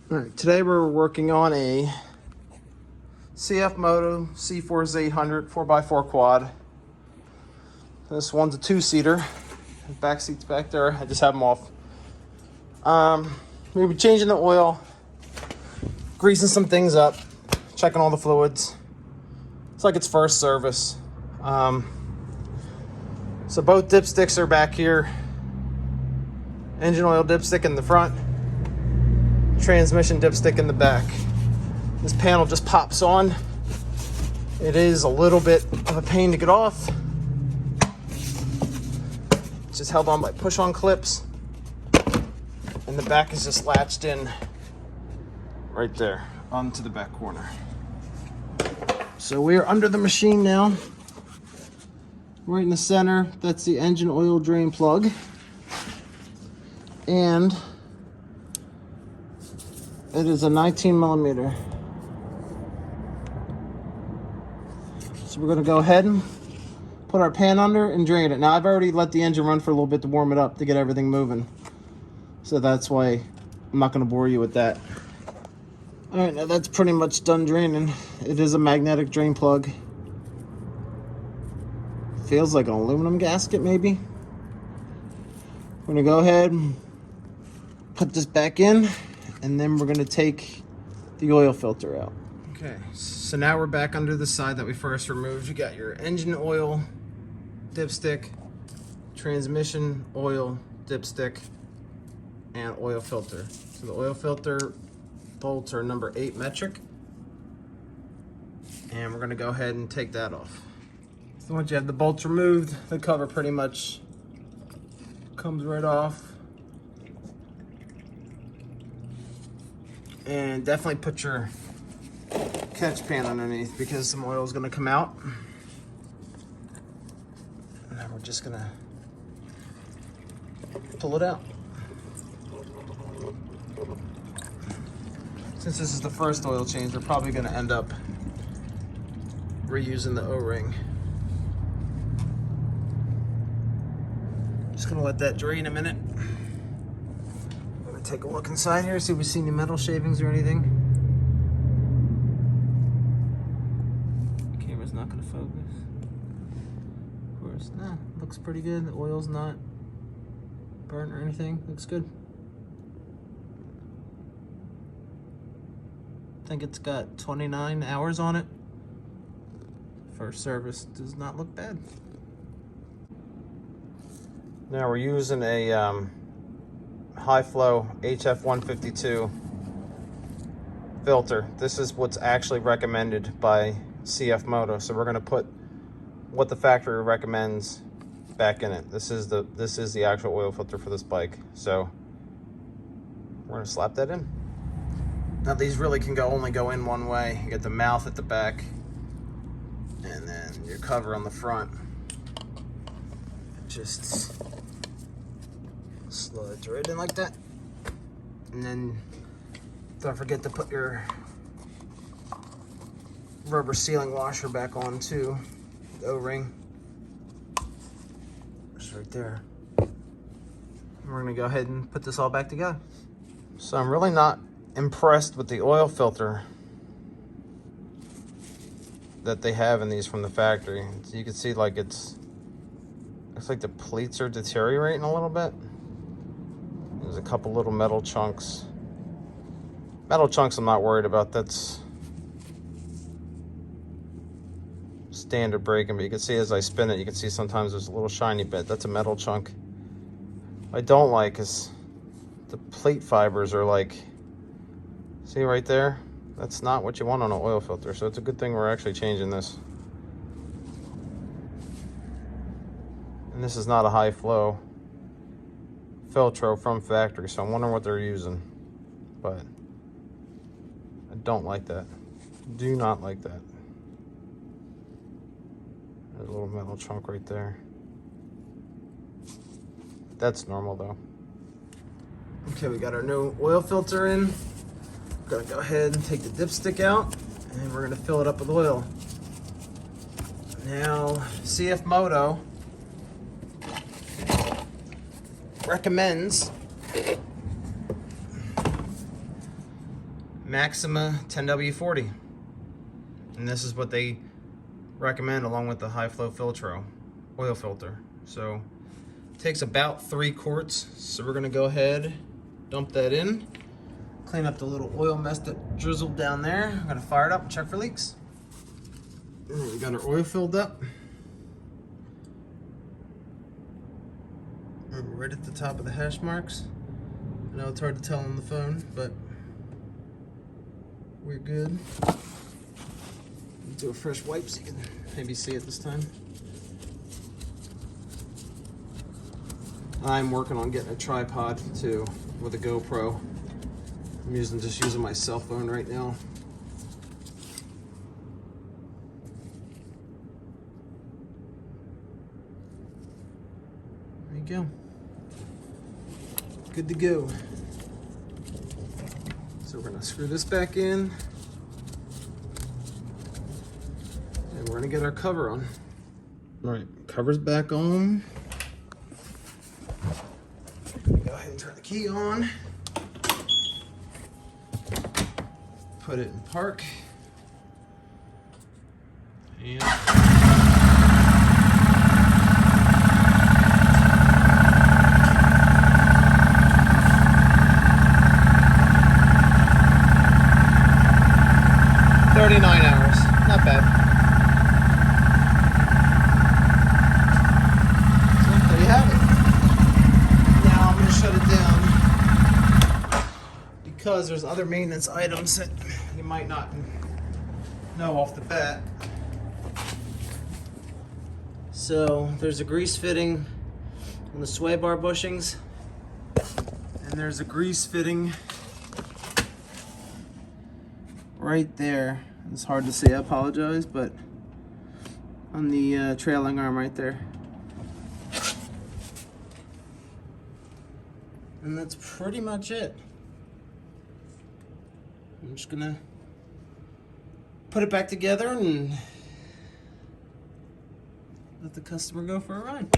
All right, today we're working on a CFmoto CFORCE 800 4x4 quad. This one's a two-seater. Back seat's back there. I just have them off. We'll be changing the oil, greasing some things up, checking all the fluids. It's like its first service. So both dipsticks are back here. Engine oil dipstick in the front, transmission dipstick in the back. This panel just pops on. It is a little bit of a pain to get off. It's just held on by push-on clips. And the back is just latched in right there onto the back corner. So we are under the machine now. Right in the center, that's the engine oil drain plug. And it is a 19 millimeter. So we're gonna go ahead and put our pan under and drain it. Now I've already let the engine run for a little bit to warm it up to get everything moving. So that's why I'm not gonna bore you with that. All right, now that's pretty much done draining. It is a magnetic drain plug. Feels like an aluminum gasket maybe. We're gonna go ahead and put this back in, and then we're gonna take the oil filter out. Okay, so now we're back under the side that we first removed. You got your engine oil dipstick, transmission oil dipstick, and oil filter. So the oil filter bolts are number 8 metric, and we're gonna go ahead and take that off. So once you have the bolts removed, the cover pretty much comes right off. And definitely put your catch pan underneath because some oil is going to come out. And now we're just going to pull it out. Since this is the first oil change, we're probably going to end up reusing the O-ring. Just going to let that drain a minute. Take a look inside here, see if we see any metal shavings or anything. The camera's not gonna focus. Of course, nah, looks pretty good. The oil's not burnt or anything. Looks good. I think it's got 29 hours on it. First service does not look bad. Now we're using a high flow HF152 filter. This is what's actually recommended by CFmoto. So we're going to put what the factory recommends back in it. This is the actual oil filter for this bike. So we're going to slap that in. Now these really can only go in one way. You get the mouth at the back and then your cover on the front. Just slides right in like that. And then don't forget to put your rubber sealing washer back on too. The O-ring. It's right there. And we're gonna go ahead and put this all back together. So I'm really not impressed with the oil filter that they have in these from the factory. So you can see like looks like the pleats are deteriorating a little bit. There's a couple little metal chunks. Metal chunks I'm not worried about. That's standard braking, but you can see as I spin it, you can see sometimes there's a little shiny bit. That's a metal chunk. What I don't like is the plate fibers are like, see right there? That's not what you want on an oil filter. So it's a good thing we're actually changing this. And this is not a high flow filtro from factory, so I'm wondering what they're using. But I don't like that. Do not like that. There's a little metal chunk right there. That's normal though. Okay, we got our new oil filter in. We're gonna go ahead and take the dipstick out and we're gonna fill it up with oil. Now, CFmoto recommends Maxima 10W40. And this is what they recommend along with the hiflofiltro oil filter. So it takes about 3 quarts. So we're gonna go ahead, dump that in, clean up the little oil mess that drizzled down there. I'm gonna fire it up and check for leaks. And we got our oil filled up. We're right at the top of the hash marks. I know it's hard to tell on the phone, but we're good. Do a fresh wipe so you can maybe see it this time. I'm working on getting a tripod too with a GoPro. I'm just using my cell phone right now. There you go. Good to go. So we're gonna screw this back in. And we're gonna get our cover on. All right, cover's back on. Go ahead and turn the key on. Put it in park. And $39, not bad. So there you have it. Now I'm going to shut it down because there's other maintenance items that you might not know off the bat. So there's a grease fitting on the sway bar bushings, and there's a grease fitting right there. It's hard to see, I apologize, but on the trailing arm right there. And that's pretty much it. I'm just gonna put it back together and let the customer go for a ride.